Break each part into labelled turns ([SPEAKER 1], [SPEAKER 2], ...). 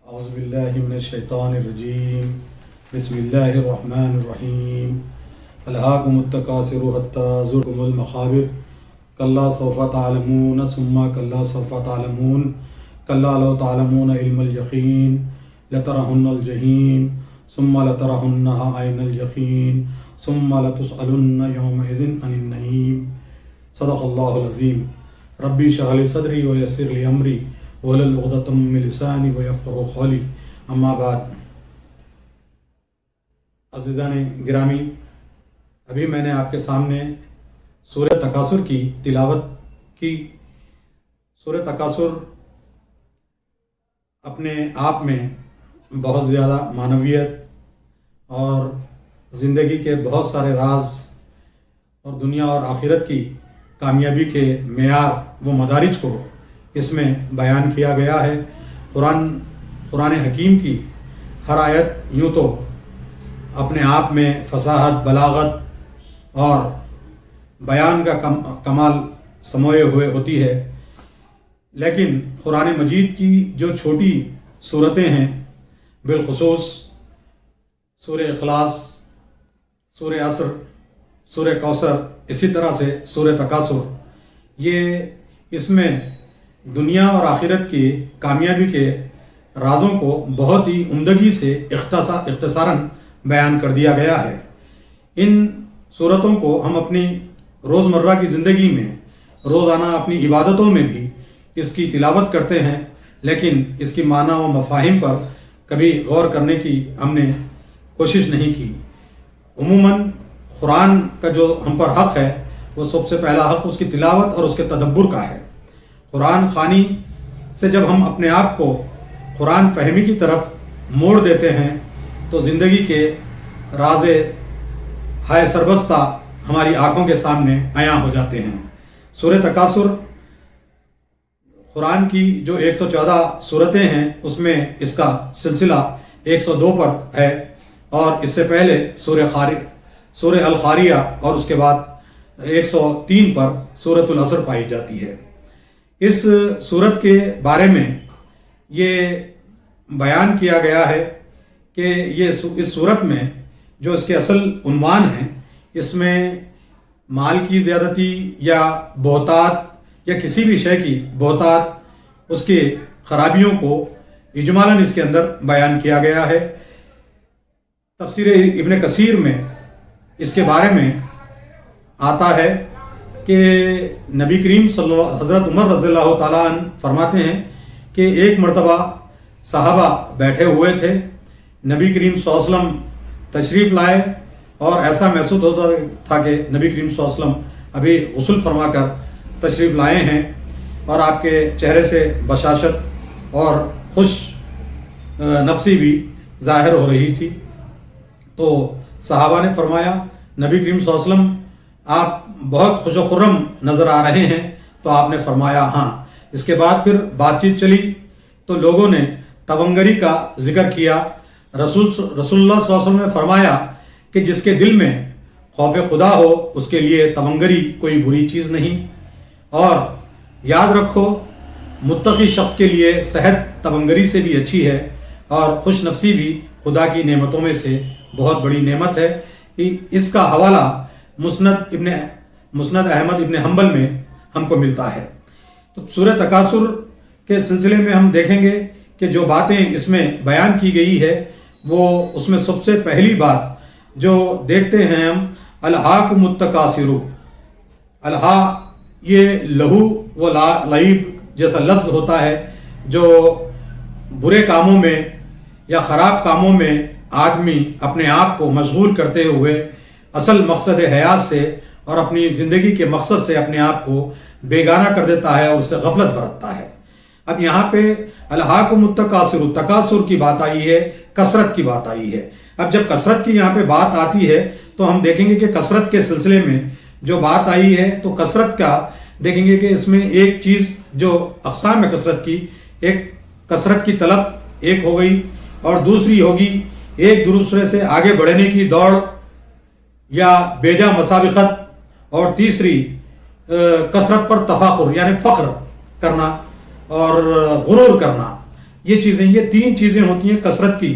[SPEAKER 1] اعوذ باللہ من الشیطان الرجیم بسم اللہ الرحمن الرحیم الہاکم التکاثر حتی زرتم المقابر کلا سوف تعلمون ثم کلا سوف تعلمون کلا لو تعلمون علم الیقین لترہن الجحیم ثم لترہنها عین الیقین ثم لتسألن یومئذ عن النعیم صدق اللہ العظیم ربی اشرح لی صدری ویسر لی امری وَلَلْ عُقْدَةً مِّن لِّسَانِي وَيَفْقَهُوا قَوْلِي اما بعد۔ عزیزان گرامی، ابھی میں نے آپ کے سامنے سورہ تکاثر کی تلاوت کی۔ سورہ تکاثر اپنے آپ میں بہت زیادہ معنویت اور زندگی کے بہت سارے راز اور دنیا اور آخرت کی کامیابی کے معیار و مدارج کو اس میں بیان کیا گیا ہے۔ قرآن حکیم کی ہر آیت یوں تو اپنے آپ میں فصاحت، بلاغت اور بیان کا کمال سموئے ہوئے ہوتی ہے، لیکن قرآن مجید کی جو چھوٹی صورتیں ہیں، بالخصوص سورہ اخلاص، سورہ عصر، سورہ کوثر، اسی طرح سے سورہ تکاثر، یہ اس میں دنیا اور آخرت کی کامیابی کے رازوں کو بہت ہی عمدگی سے اختصاراً بیان کر دیا گیا ہے۔ ان صورتوں کو ہم اپنی روزمرہ کی زندگی میں، روزانہ اپنی عبادتوں میں بھی اس کی تلاوت کرتے ہیں، لیکن اس کی معنی و مفاہیم پر کبھی غور کرنے کی ہم نے کوشش نہیں کی۔ عموماً قرآن کا جو ہم پر حق ہے، وہ سب سے پہلا حق اس کی تلاوت اور اس کے تدبر کا ہے۔ قرآن خوانی سے جب ہم اپنے آپ کو قرآن فہمی کی طرف موڑ دیتے ہیں تو زندگی کے راز ہائے سربستہ ہماری آنکھوں کے سامنے عیاں ہو جاتے ہیں۔ سورہ تکاثر قرآن کی جو 114 صورتیں ہیں، اس میں اس کا سلسلہ 102 پر ہے، اور اس سے پہلے سورہ القاریہ اور اس کے بعد 103 پر سورۃ العصر پائی جاتی ہے۔ اس سورت کے بارے میں یہ بیان کیا گیا ہے کہ اس سورت میں جو اس کے اصل عنوان ہیں، اس میں مال کی زیادتی یا بہتات یا کسی بھی شے کی بہتات، اس کی خرابیوں کو اجمالاً اس کے اندر بیان کیا گیا ہے۔ تفسیر ابن کثیر میں اس کے بارے میں آتا ہے کہ نبی کریم حضرت عمر رضی اللہ تعالیٰ عنہ فرماتے ہیں کہ ایک مرتبہ صحابہ بیٹھے ہوئے تھے، نبی کریم صلی اللہ علیہ وسلم تشریف لائے، اور ایسا محسوس ہوتا تھا کہ نبی کریم صلی اللہ علیہ وسلم ابھی غسل فرما کر تشریف لائے ہیں، اور آپ کے چہرے سے بشاشت اور خوش نفسی بھی ظاہر ہو رہی تھی۔ تو صحابہ نے فرمایا، نبی کریم صلی اللہ علیہ وسلم آپ بہت خوش و خرم نظر آ رہے ہیں۔ تو آپ نے فرمایا ہاں۔ اس کے بعد پھر بات چیت چلی تو لوگوں نے تونگری کا ذکر کیا۔ رسول اللہ صلی اللہ علیہ وسلم نے فرمایا کہ جس کے دل میں خوف خدا ہو، اس کے لیے تونگری کوئی بری چیز نہیں، اور یاد رکھو متقی شخص کے لیے صحت تونگری سے بھی اچھی ہے، اور خوش نفسی بھی خدا کی نعمتوں میں سے بہت بڑی نعمت ہے۔ اس کا حوالہ مسند احمد ابن حنبل میں ہم کو ملتا ہے۔ تو سورہ تکاثر کے سلسلے میں ہم دیکھیں گے کہ جو باتیں اس میں بیان کی گئی ہے، وہ اس میں سب سے پہلی بات جو دیکھتے ہیں ہم، الہاکم التکاثر۔ الہا یہ لہو و لعب جیسا لفظ ہوتا ہے، جو برے کاموں میں یا خراب کاموں میں آدمی اپنے آپ کو مشغول کرتے ہوئے اصل مقصد حیات سے اور اپنی زندگی کے مقصد سے اپنے آپ کو بیگانہ کر دیتا ہے اور اس سے غفلت برتتا ہے۔ اب یہاں پہ الہاکم التکاثر، تکاثر کی بات آئی ہے، کثرت کی بات آئی ہے۔ اب جب کثرت کی یہاں پہ بات آتی ہے تو ہم دیکھیں گے کہ کثرت کے سلسلے میں جو بات آئی ہے، تو کثرت کا دیکھیں گے کہ اس میں ایک چیز جو اقسام ہے کثرت کی، ایک کثرت کی طلب ایک ہو گئی، اور دوسری ہوگی ایک دوسرے سے آگے بڑھنے کی دوڑ یا بیجا مسابقت، اور تیسری کثرت پر تفاخر یعنی فخر کرنا اور غرور کرنا۔ یہ چیزیں، یہ 3 چیزیں ہوتی ہیں کثرت کی.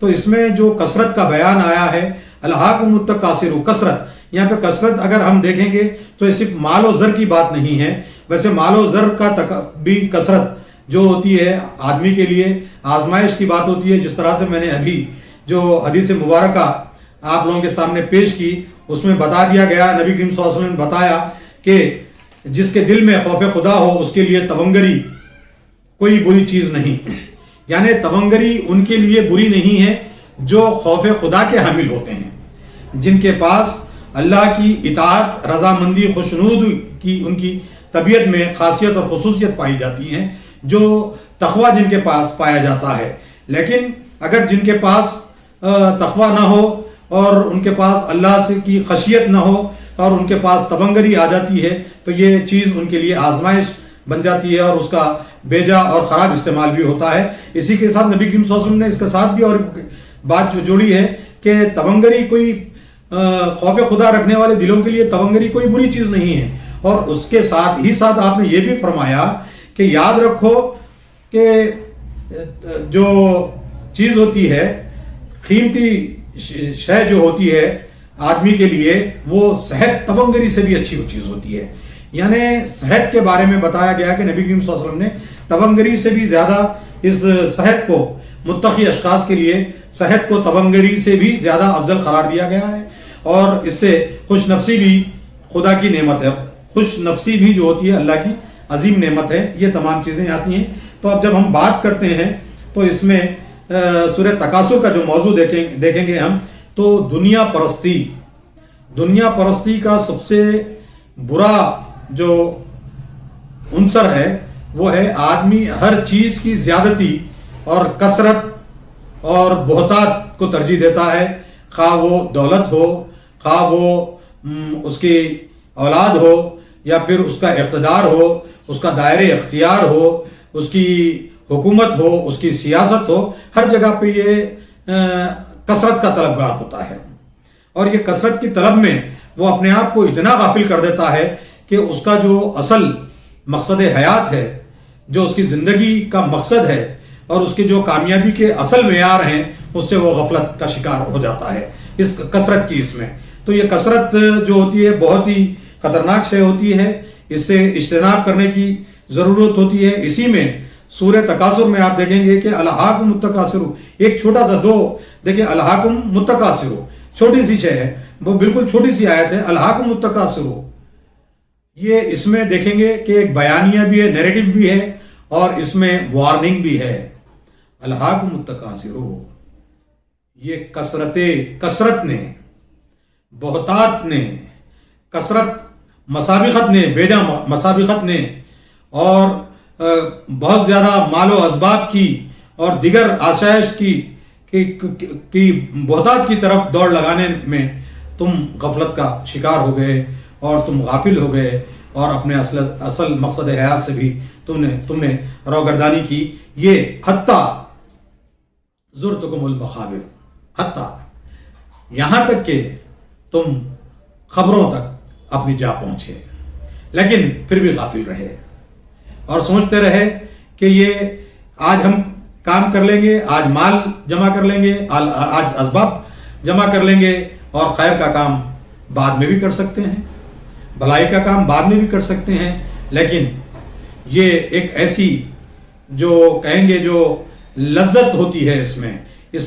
[SPEAKER 1] تو اس میں جو کثرت کا بیان آیا ہے، الہاکم التکاثر، کثرت، یہاں پہ کثرت اگر ہم دیکھیں گے تو یہ صرف مال و زر کی بات نہیں ہے. ویسے مال و زر کا بھی کثرت جو ہوتی ہے آدمی کے لیے آزمائش کی بات ہوتی ہے. جس طرح سے میں نے ابھی جو حدیث مبارکہ آپ لوگوں کے سامنے پیش کی، اس میں بتا دیا گیا، نبی کریم صلی اللہ علیہ وسلم نے بتایا کہ جس کے دل میں خوف خدا ہو اس کے لیے تونگری کوئی بری چیز نہیں. یعنی تونگری ان کے لیے بری نہیں ہے جو خوف خدا کے حامل ہوتے ہیں، جن کے پاس اللہ کی اطاعت، رضامندی، خوشنود کی ان کی طبیعت میں خاصیت اور خصوصیت پائی جاتی ہیں، جو تقوی جن کے پاس پایا جاتا ہے. لیکن اگر جن کے پاس تقوی نہ ہو اور ان کے پاس اللہ سے کی خشیت نہ ہو اور ان کے پاس تونگری آ جاتی ہے تو یہ چیز ان کے لیے آزمائش بن جاتی ہے اور اس کا بیجا اور خراب استعمال بھی ہوتا ہے. اسی کے ساتھ نبی کریم صلی اللہ علیہ وسلم نے اس کے ساتھ بھی اور بات جوڑی ہے کہ تونگری کوئی خوف خدا رکھنے والے دلوں کے لیے تونگری کوئی بری چیز نہیں ہے. اور اس کے ساتھ ہی ساتھ آپ نے یہ بھی فرمایا کہ یاد رکھو کہ جو چیز ہوتی ہے، قیمتی شے جو ہوتی ہے آدمی کے لیے، وہ صحت تونگری سے بھی اچھی چیز ہوتی ہے. یعنی صحت کے بارے میں بتایا گیا کہ نبی کریم صلی اللہ علیہ وسلم نے تونگری سے بھی زیادہ اس صحت کو، متقی اشخاص کے لیے صحت کو تونگری سے بھی زیادہ افضل قرار دیا گیا ہے. اور اس سے خوش نفسی بھی خدا کی نعمت ہے، خوش نفسی بھی جو ہوتی ہے اللہ کی عظیم نعمت ہے. یہ تمام چیزیں آتی ہیں. تو اب جب ہم بات کرتے ہیں تو اس میں سورہ تکاثر کا جو موضوع دیکھیں گے ہم، تو دنیا پرستی کا سب سے برا جو عنصر ہے وہ ہے آدمی ہر چیز کی زیادتی اور کثرت اور بہتات کو ترجیح دیتا ہے، خواہ وہ دولت ہو، خواہ وہ اس کی اولاد ہو، یا پھر اس کا اقتدار ہو، اس کا دائرہ اختیار ہو، اس کی حکومت ہو، اس کی سیاست ہو. ہر جگہ پہ یہ کثرت کا طلبگار ہوتا ہے. اور یہ کثرت کی طلب میں وہ اپنے آپ کو اتنا غافل کر دیتا ہے کہ اس کا جو اصل مقصد حیات ہے، جو اس کی زندگی کا مقصد ہے اور اس کی جو کامیابی کے اصل معیار ہیں، اس سے وہ غفلت کا شکار ہو جاتا ہے اس کثرت کی. اس میں تو یہ کثرت جو ہوتی ہے بہت ہی خطرناک شے ہوتی ہے. اس سے اجتناب کرنے کی ضرورت ہوتی ہے. اسی میں سورہ تکاثر میں آپ دیکھیں گے کہ الہاکم التکاثر، ایک چھوٹا سا دیکھیں الہاکم متکاثر، چھوٹی سی شے ہے، وہ بالکل چھوٹی سی آیت ہے، الہاکم التکاثر. یہ اس میں دیکھیں گے کہ ایک بیانیہ بھی ہے، نیریٹو بھی ہے، اور اس میں وارننگ بھی ہے. الہاکم التکاثر، یہ کثرت نے، بہتات نے، کثرت مسابقت نے، بیجا مسابقت نے، اور بہت زیادہ مال و اسباب کی اور دیگر آسائش کی بہتات کی طرف دوڑ لگانے میں تم غفلت کا شکار ہو گئے اور تم غافل ہو گئے اور اپنے اصل مقصد حیات سے بھی تم نے روگردانی کی. یہ حتیٰ زرتکم المقابر، حتیٰ یہاں تک کہ تم خبروں تک اپنی جا پہنچے، لیکن پھر بھی غافل رہے اور سوچتے رہے کہ یہ آج ہم کام کر لیں گے، آج مال جمع کر لیں گے، آج اسباب جمع کر لیں گے، اور خیر کا کام بعد میں بھی کر سکتے ہیں، بھلائی کا کام بعد میں بھی کر سکتے ہیں. لیکن یہ ایک ایسی جو کہیں گے جو لذت ہوتی ہے اس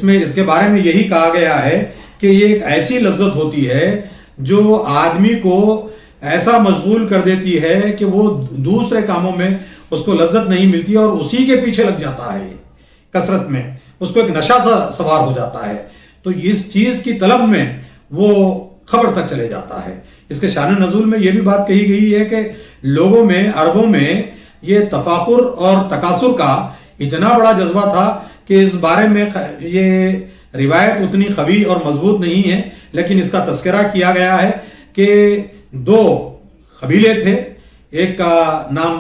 [SPEAKER 1] میں اس کے بارے میں یہی کہا گیا ہے کہ یہ ایک ایسی لذت ہوتی ہے جو آدمی کو ایسا مشغول کر دیتی ہے کہ وہ دوسرے کاموں میں اس کو لذت نہیں ملتی اور اسی کے پیچھے لگ جاتا ہے. کثرت میں اس کو ایک نشہ سا سوار ہو جاتا ہے، تو اس چیز کی طلب میں وہ خبر تک چلے جاتا ہے. اس کے شان نزول میں یہ بھی بات کہی گئی ہے کہ لوگوں میں، عربوں میں یہ تفاخر اور تکاثر کا اتنا بڑا جذبہ تھا کہ اس بارے میں یہ روایت اتنی قوی اور مضبوط نہیں ہے، لیکن اس کا تذکرہ کیا گیا ہے کہ 2 قبیلے تھے، ایک کا نام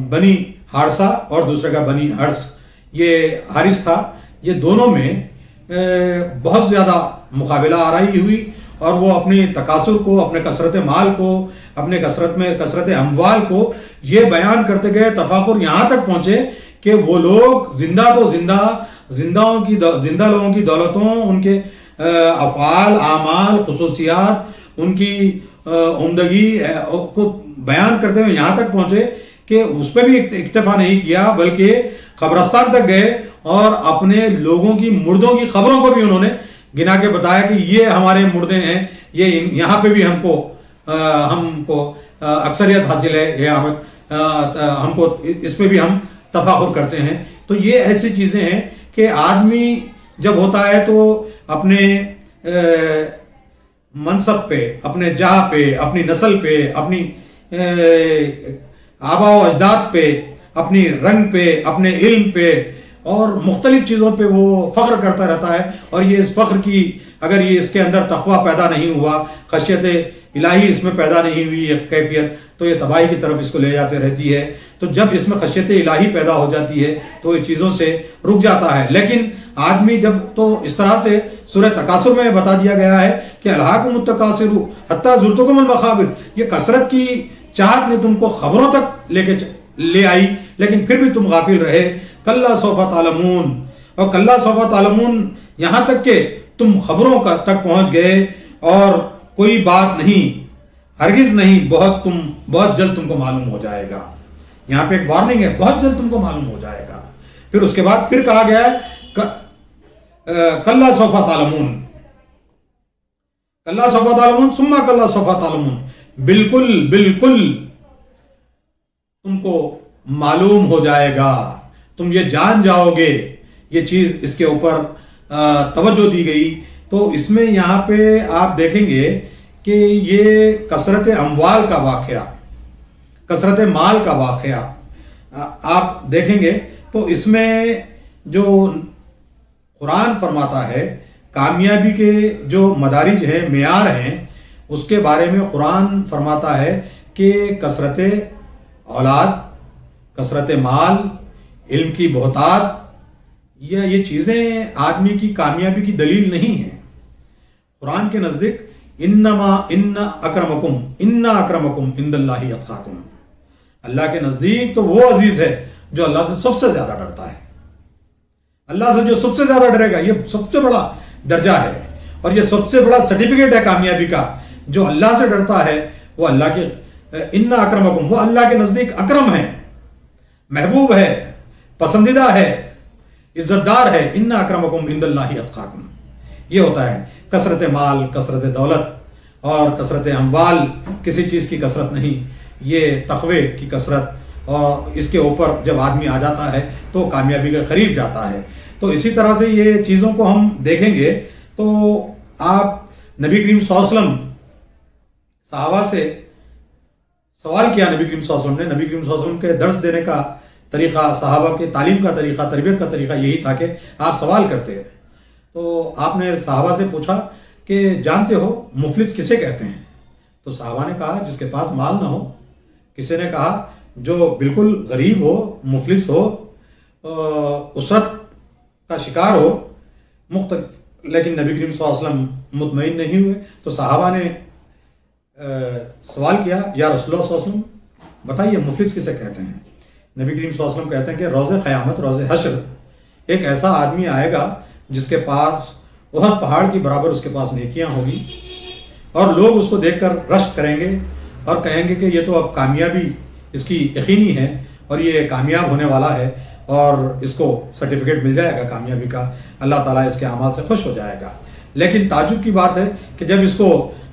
[SPEAKER 1] بنی حارثہ اور دوسرے کا بنی حارث تھا. یہ دونوں میں بہت زیادہ مقابلہ آرائی ہوئی اور وہ اپنی تکاثر کو، اپنے کثرت مال کو، اپنے کثرت اموال کو یہ بیان کرتے گئے، تفاخر یہاں تک پہنچے کہ وہ لوگ زندہ لوگوں کی دولتوں، ان کے افعال، اعمال، خصوصیات، ان کی عمدگی کو بیان کرتے ہوئے یہاں تک پہنچے کہ اس پہ بھی اکتفا نہیں کیا، بلکہ قبرستان تک گئے اور اپنے لوگوں کی مردوں کی خبروں کو بھی انہوں نے گنا کے بتایا کہ یہ ہمارے مردے ہیں، یہ یہاں پہ بھی ہم کو اکثریت حاصل ہے، یہ ہم کو اس پہ بھی ہم تفاخر کرتے ہیں۔ تو یہ ایسی چیزیں ہیں کہ آدمی جب ہوتا ہے تو اپنے منصب پہ، اپنے جاہ پہ، اپنی نسل پہ، اپنی آبا و اجداد پہ، اپنی رنگ پہ، اپنے علم پہ اور مختلف چیزوں پہ وہ فخر کرتا رہتا ہے، اور یہ اس فخر کی اگر یہ اس کے اندر تقویٰ پیدا نہیں ہوا، خشیت الہی اس میں پیدا نہیں ہوئی یہ کیفیت، تو یہ تباہی کی طرف اس کو لے جاتے رہتی ہے۔ تو جب اس میں خشیت الہی پیدا ہو جاتی ہے تو یہ چیزوں سے رک جاتا ہے۔ لیکن آدمی جب، تو اس طرح سے سورہ تکاثر میں بتا دیا گیا ہے کہ الہاکم التکاثر حتی زرتکم المقابر، یہ کثرت کی چاہت نے تم کو خبروں تک لے آئی، لیکن پھر بھی تم غافل رہے۔ کلا سوف تعلمون، اور کلا سوف تعلمون یہاں تک کہ تم خبروں تک پہنچ گئے اور کوئی بات نہیں، ہرگز نہیں، بہت جلد تم کو معلوم ہو جائے گا۔ یہاں پہ ایک وارننگ ہے، بہت جلد تم کو معلوم ہو جائے گا۔ پھر اس کے بعد پھر کہا گیا ہے کلا سوف تعلمون، کلا سوف تعلمون ثم کلا سوف تعلمون، بالکل تم کو معلوم ہو جائے گا، تم یہ جان جاؤ گے، یہ چیز اس کے اوپر توجہ دی گئی۔ تو اس میں یہاں پہ آپ دیکھیں گے کہ یہ کثرت اموال کا واقعہ، کثرت مال کا واقعہ آپ دیکھیں گے تو اس میں جو قرآن فرماتا ہے کامیابی کے جو مدارج ہیں، معیار ہیں، اس کے بارے میں قرآن فرماتا ہے کہ کثرت اولاد، کثرت مال، علم کی بہتات، یہ چیزیں آدمی کی کامیابی کی دلیل نہیں ہیں۔ قرآن کے نزدیک ان اکرمکم عند اللہ اتقاکم، اللہ کے نزدیک تو وہ عزیز ہے جو اللہ سے سب سے زیادہ ڈرتا ہے۔ اللہ سے جو سب سے زیادہ ڈرے گا، یہ سب سے بڑا درجہ ہے اور یہ سب سے بڑا سرٹیفکیٹ ہے کامیابی کا۔ جو اللہ سے ڈرتا ہے وہ اللہ کے ان اکرمکم، وہ اللہ کے نزدیک اکرم ہے، محبوب ہے، پسندیدہ ہے، عزت دار ہے۔ ان اکرمکم عند اللہ اتقاکم، یہ ہوتا ہے کثرت مال، کثرت دولت اور کثرت اموال کسی چیز کی کثرت نہیں، یہ تقوی کی کثرت، اور اس کے اوپر جب آدمی آ جاتا ہے تو کامیابی کے قریب جاتا ہے۔ تو اسی طرح سے یہ چیزوں کو ہم دیکھیں گے تو آپ نبی کریم صلی اللہ علیہ وسلم صحابہ سے سوال کیا، نبی کریم صلی اللہ علیہ وسلم نے، نبی کریم صلی اللہ علیہ وسلم کے درس دینے کا طریقہ، صحابہ کے تعلیم کا طریقہ، تربیت کا طریقہ یہی تھا کہ آپ سوال کرتے ہیں۔ تو آپ نے صحابہ سے پوچھا کہ جانتے ہو مفلس کسے کہتے ہیں؟ تو صحابہ نے کہا جس کے پاس مال نہ ہو۔ کسی نے کہا جو بالکل غریب ہو، مفلس ہو، اسرت کا شکار ہو، مختلف۔ لیکن نبی کریم صلی اللہ علیہ وسلم مطمئن نہیں ہوئے تو صحابہ نے سوال کیا، یا رسول اللہ صلی اللہ علیہ وسلم بتائیے مفلس کسے کہتے ہیں؟ نبی کریم صلی اللہ علیہ وسلم کہتے ہیں کہ روز قیامت، روز حشر، ایک ایسا آدمی آئے گا جس کے پاس احد پہاڑ کی برابر اس کے پاس نیکیاں ہوگی، اور لوگ اس کو دیکھ کر رشک کریں گے اور کہیں گے کہ یہ تو اب کامیابی اس کی یقینی ہے اور یہ کامیاب ہونے والا ہے اور اس کو سرٹیفکیٹ مل جائے گا کامیابی کا، اللہ تعالیٰ اس کے اعمال سے خوش ہو جائے گا۔ لیکن تعجب کی بات ہے کہ جب اس کو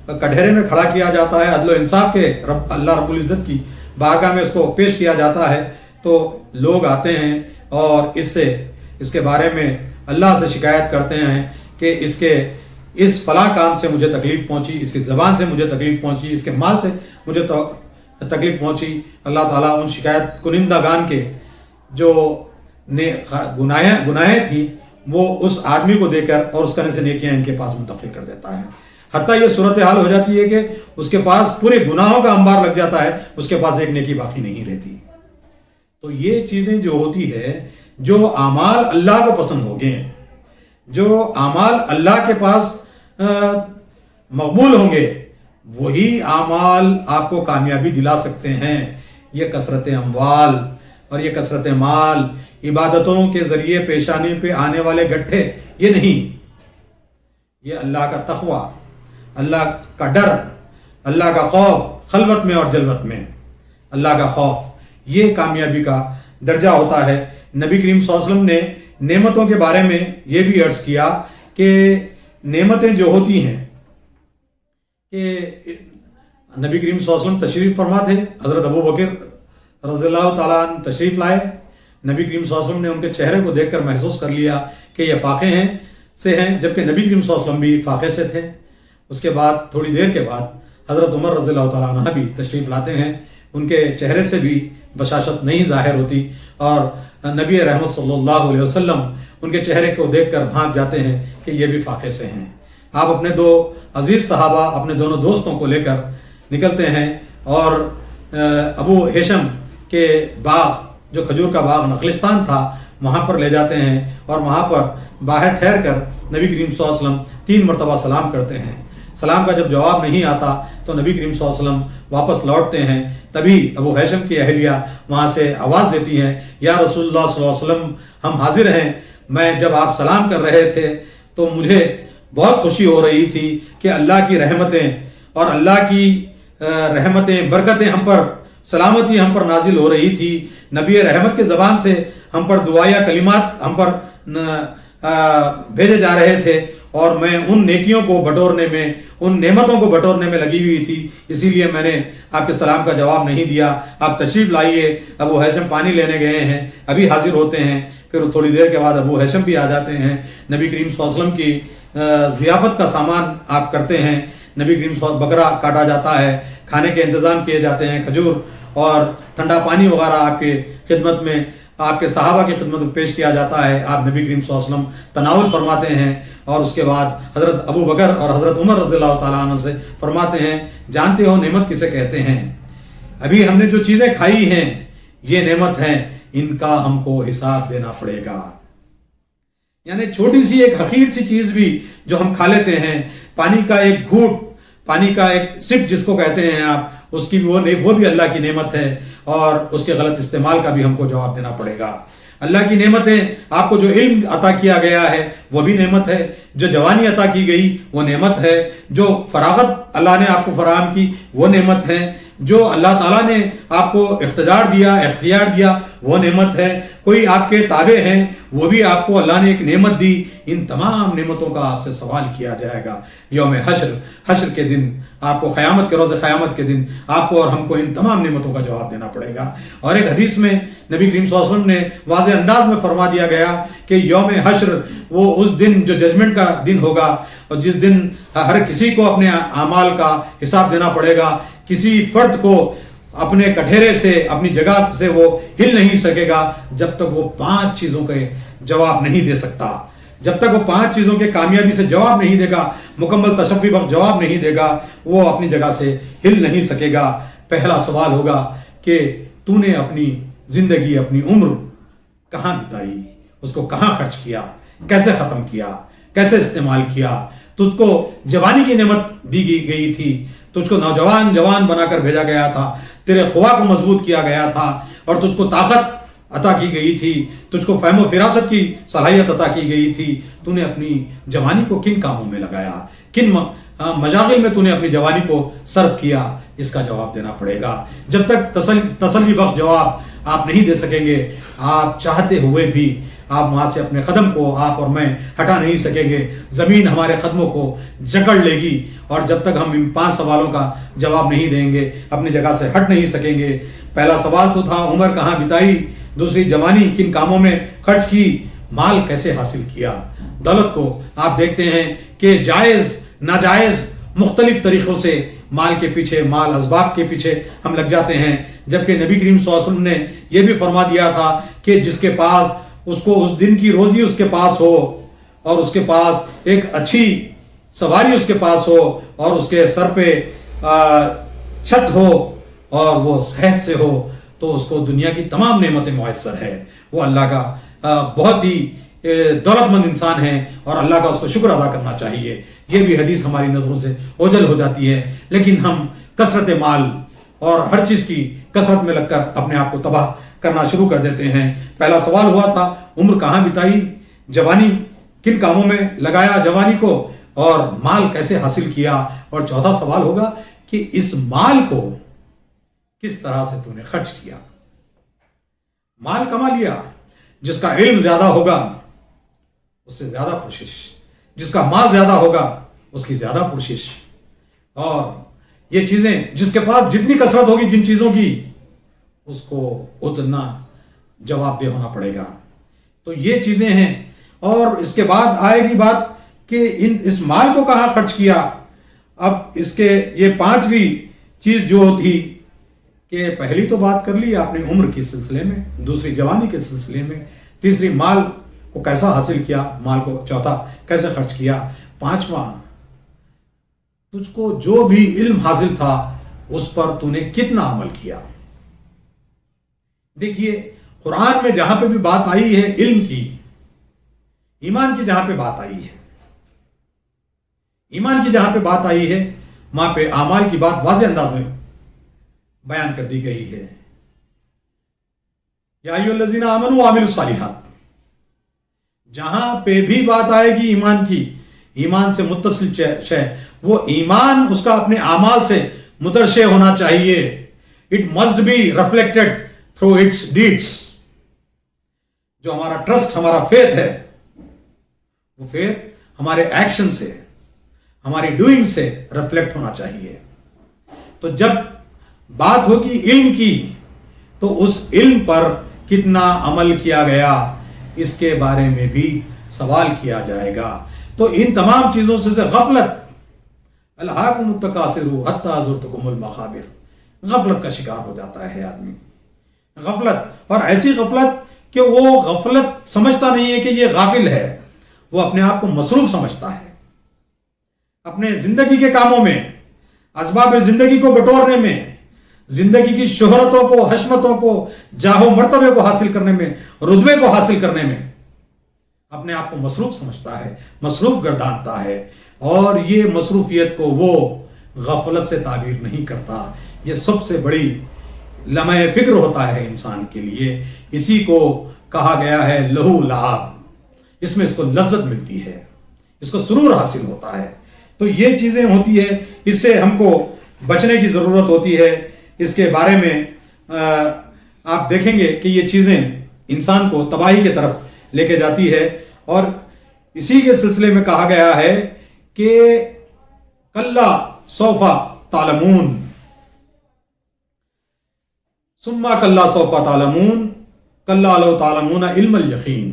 [SPEAKER 1] کٹہرے میں کھڑا کیا جاتا ہے، عدل و انصاف کے اللہ رب العزت کی بارگاہ میں اس کو پیش کیا جاتا ہے، تو لوگ آتے ہیں اور اس کے بارے میں اللہ سے شکایت کرتے ہیں کہ اس فلاں کام سے مجھے تکلیف پہنچی، اس کی زبان سے مجھے تکلیف پہنچی، اس کے مال سے مجھے تکلیف پہنچی۔ اللہ تعالیٰ ان شکایت کنندگان کے جو گناہیں تھیں وہ اس آدمی کو دے کر اور اس کرنے سے نیکیاں ان کے پاس منتقل کر دیتا ہے۔ حتیٰ یہ صورتحال ہو جاتی ہے کہ اس کے پاس پورے گناہوں کا انبار لگ جاتا ہے، اس کے پاس ایک نیکی باقی نہیں رہتی۔ تو یہ چیزیں جو ہوتی ہے، جو اعمال اللہ کو پسند ہو گئے ہیں، جو اعمال اللہ کے پاس مقبول ہوں گے، وہی اعمال آپ کو کامیابی دلا سکتے ہیں۔ یہ کثرت اموال اور یہ کثرت مال، عبادتوں کے ذریعے پیشانی پہ آنے والے گٹھے یہ نہیں، یہ اللہ کا تقوی، اللہ کا ڈر، اللہ کا خوف، خلوت میں اور جلوت میں اللہ کا خوف، یہ کامیابی کا درجہ ہوتا ہے۔ نبی کریم صلی اللہ علیہ وسلم نے نعمتوں کے بارے میں یہ بھی عرض کیا کہ نعمتیں جو ہوتی ہیں کہ نبی کریم صلی اللہ علیہ وسلم تشریف فرما تھے، حضرت ابو بکر رضی اللہ تعالیٰ عنہ تشریف لائے، نبی کریم صلی اللہ علیہ وسلم نے ان کے چہرے کو دیکھ کر محسوس کر لیا کہ یہ فاقے ہیں جبکہ نبی کریم صلی اللہ علیہ وسلم بھی فاقے سے تھے۔ اس کے بعد تھوڑی دیر کے بعد حضرت عمر رضی اللہ تعالیٰ عنہ بھی تشریف لاتے ہیں، ان کے چہرے سے بھی بشاشت نہیں ظاہر ہوتی اور نبی رحمت صلی اللہ علیہ وسلم ان کے چہرے کو دیکھ کر بھانپ جاتے ہیں کہ یہ بھی فاقے سے ہیں۔ آپ اپنے دو عزیز صحابہ، اپنے دونوں دوستوں کو لے کر نکلتے ہیں اور ابو ہیشم کے باغ، جو کھجور کا باغ نخلستان تھا، وہاں پر لے جاتے ہیں اور وہاں پر باہر ٹھہر کر نبی کریم صلی اللہ علیہ وسلم 3 مرتبہ سلام کرتے ہیں۔ سلام کا جب جواب نہیں آتا تو نبی کریم صلی اللہ علیہ وسلم واپس لوٹتے ہیں، تبھی ابو ہیشم کی اہلیہ وہاں سے آواز دیتی ہیں، یا رسول اللہ صلی اللہ علیہ وسلم ہم حاضر ہیں۔ میں جب آپ سلام کر رہے تھے تو مجھے بہت خوشی ہو رہی تھی کہ اللہ کی رحمتیں اور اللہ کی رحمتیں، برکتیں ہم پر، سلامتی ہم پر نازل ہو رہی تھی، نبی رحمت کے زبان سے ہم پر دعائیہ کلمات ہم پر بھیجے جا رہے تھے اور میں ان نیکیوں کو بٹورنے میں، ان نعمتوں کو بٹورنے میں لگی ہوئی تھی، اسی لیے میں نے آپ کے سلام کا جواب نہیں دیا۔ آپ تشریف لائیے۔ ابو ہیشم پانی لینے گئے ہیں، ابھی حاضر ہوتے ہیں، پھر تھوڑی دیر کے بعد ابو ہیشم بھی آ جاتے ہیں۔ نبی کریم صلی اللہ علیہ وسلم کی ضیافت کا سامان آپ کرتے ہیں، نبی کریم صلی اللہ علیہ وسلم بکرا کاٹا جاتا ہے، کھانے کے انتظام کیے جاتے ہیں، کھجور اور ٹھنڈا پانی وغیرہ آپ کے خدمت میں، آپ کے صحابہ کی خدمت میں پیش کیا جاتا ہے۔ آپ نبی کریم صلی اللہ علیہ وسلم تناول فرماتے ہیں اور اس کے بعد حضرت ابو بکر اور حضرت عمر رضی اللہ تعالیٰ عنہ سے فرماتے ہیں، جانتے ہو نعمت کسے کہتے ہیں؟ ابھی ہم نے جو چیزیں کھائی ہیں یہ نعمت ہیں، ان کا ہم کو حساب دینا پڑے گا۔ یعنی چھوٹی سی ایک حقیر سی چیز بھی جو ہم کھا لیتے ہیں، پانی کا ایک گھوٹ، پانی کا ایک سپ جس کو کہتے ہیں آپ، اس کی وہ بھی اللہ کی نعمت ہے اور اس کے غلط استعمال کا بھی ہم کو جواب دینا پڑے گا۔ اللہ کی نعمتیں، آپ کو جو علم عطا کیا گیا ہے وہ بھی نعمت ہے، جو جوانی عطا کی گئی وہ نعمت ہے، جو فراغت اللہ نے آپ کو فراہم کی وہ نعمت ہے، جو اللہ تعالیٰ نے آپ کو اختیار دیا وہ نعمت ہے، کوئی آپ کے تابع ہیں وہ بھی آپ کو اللہ نے ایک نعمت دی۔ ان تمام نعمتوں کا آپ سے سوال کیا جائے گا یوم حشر کے دن، آپ کو قیامت کے روز قیامت کے دن آپ کو اور ہم کو ان تمام نعمتوں کا جواب دینا پڑے گا۔ اور ایک حدیث میں نبی کریم صلی اللہ علیہ وسلم نے واضح انداز میں فرما دیا گیا کہ یوم حشر وہ اس دن جو ججمنٹ کا دن ہوگا اور جس دن ہر کسی کو اپنے اعمال کا حساب دینا پڑے گا، کسی فرد کو اپنے کٹہرے سے، اپنی جگہ سے وہ ہل نہیں سکے گا جب تک وہ 5 چیزوں کے جواب نہیں دے سکتا، جب تک وہ 5 چیزوں کے کامیابی سے جواب نہیں دے گا، مکمل تشفی بخش جواب نہیں دے گا، وہ اپنی جگہ سے ہل نہیں سکے گا۔ پہلا سوال ہوگا کہ تو نے اپنی زندگی، اپنی عمر کہاں بتائی، اس کو کہاں خرچ کیا، کیسے ختم کیا، کیسے استعمال کیا؟ تجھ کو جوانی کی نعمت دی گئی تھی، تجھ کو جوان بنا کر بھیجا گیا تھا، تیرے خواہ کو مضبوط کیا گیا تھا اور تجھ کو طاقت عطا کی گئی تھی، تجھ کو فہم و فراست کی صلاحیت عطا کی گئی تھی۔ تو نے اپنی جوانی کو کن کاموں میں لگایا، کن مشاغل میں تو نے اپنی جوانی کو صرف کیا، اس کا جواب دینا پڑے گا۔ جب تک تسلی بخش جواب آپ نہیں دے سکیں گے، آپ چاہتے ہوئے بھی آپ وہاں سے اپنے قدم کو، آپ اور میں ہٹا نہیں سکیں گے، زمین ہمارے قدموں کو جکڑ لے گی اور جب تک ہم ان 5 سوالوں کا جواب نہیں دیں گے اپنی جگہ سے ہٹ نہیں سکیں گے۔ پہلا سوال تو تھا عمر کہاں بتائی، دوسری جوانی کن کاموں میں خرچ کی، مال کیسے حاصل کیا۔ دولت کو آپ دیکھتے ہیں کہ جائز ناجائز مختلف طریقوں سے مال کے پیچھے، مال اسباب کے پیچھے ہم لگ جاتے ہیں، جبکہ نبی کریم صلی اللہ علیہ وسلم نے یہ بھی فرما دیا تھا کہ جس کے پاس اس کو اس دن کی روزی اس کے پاس ہو اور اس کے پاس ایک اچھی سواری اس کے پاس ہو اور اس کے سر پہ چھت ہو اور وہ صحت سے ہو تو اس کو دنیا کی تمام نعمتیں میسر ہے۔ وہ اللہ کا بہت ہی دولت مند انسان ہے اور اللہ کا اس کو شکر ادا کرنا چاہیے۔ یہ بھی حدیث ہماری نظروں سے اوجھل ہو جاتی ہے، لیکن ہم کثرت مال اور ہر چیز کی کثرت میں لگ کر اپنے آپ کو تباہ کرنا شروع کر دیتے ہیں۔ پہلا سوال ہوا تھا عمر کہاں بتائی، جوانی کن کاموں میں لگایا جوانی کو، اور مال کیسے حاصل کیا، اور چوتھا سوال ہوگا کہ اس مال کو کس طرح سے تو نے خرچ کیا۔ مال کما لیا، جس کا علم زیادہ ہوگا اس سے زیادہ پرشش، جس کا مال زیادہ ہوگا اس کی زیادہ پرشش، اور یہ چیزیں جس کے پاس جتنی کثرت ہوگی جن چیزوں کی اس کو اتنا جواب دہ ہونا پڑے گا۔ تو یہ چیزیں ہیں، اور اس کے بعد آئے گی بات کہ اس مال کو کہاں خرچ کیا۔ اب اس کے یہ پانچویں چیز جو تھی کہ پہلی تو بات کر لی آپ نے عمر کے سلسلے میں، دوسری جوانی کے سلسلے میں، تیسری مال کو کیسا حاصل کیا، مال کو چوتھا کیسے خرچ کیا، پانچواں تجھ کو جو بھی علم حاصل تھا اس پر تو نے کتنا عمل کیا۔ دیکھیے قرآن میں جہاں پہ بھی بات آئی ہے علم کی، ایمان کی جہاں پہ بات آئی ہے، ایمان کی جہاں پہ بات آئی ہے، وہاں پہ اعمال کی بات واضح انداز میں بیان کر دی گئی ہے۔ یا ایھا الذین آمنوا وعملوا الصالحات، جہاں پہ بھی بات آئے گی ایمان کی، ایمان سے متصل شے، وہ ایمان اس کا اپنے اعمال سے مترشح ہونا چاہیے۔ It must be reflected through its deeds. جو ہمارا ٹرسٹ، ہمارا فیتھ ہے، وہ فیتھ ہمارے ایکشن سے، ہماری ڈوئنگ سے ریفلیکٹ ہونا چاہیے۔ تو جب بات ہوگی علم کی تو اس علم پر کتنا عمل کیا گیا اس کے بارے میں بھی سوال کیا جائے گا۔ تو ان تمام چیزوں سے غفلت، الہاکم التکاثر حتی زرتکم المقابر، غفلت کا شکار ہو جاتا ہے آدمی، غفلت، اور ایسی غفلت کہ وہ غفلت سمجھتا نہیں ہے کہ یہ غافل ہے، وہ اپنے آپ کو مصروف سمجھتا ہے اپنے زندگی کے کاموں میں، اسباب زندگی کو بٹورنے میں، زندگی کی شہرتوں کو، حشمتوں کو، جاہ و مرتبے کو حاصل کرنے میں، رتبے کو حاصل کرنے میں اپنے آپ کو مصروف سمجھتا ہے، مصروف گردانتا ہے، اور یہ مصروفیت کو وہ غفلت سے تعبیر نہیں کرتا۔ یہ سب سے بڑی لمحہ فکر ہوتا ہے انسان کے لیے، اسی کو کہا گیا ہے لہو لعاب، اس میں اس کو لذت ملتی ہے، اس کو سرور حاصل ہوتا ہے۔ تو یہ چیزیں ہوتی ہے، اس سے ہم کو بچنے کی ضرورت ہوتی ہے۔ اس کے بارے میں آپ دیکھیں گے کہ یہ چیزیں انسان کو تباہی کی طرف لے کے جاتی ہے، اور اسی کے سلسلے میں کہا گیا ہے کہ کلا سوف تعلمون ثم کلا سوف تعلمون کلا لو تعلمون علم الیقین۔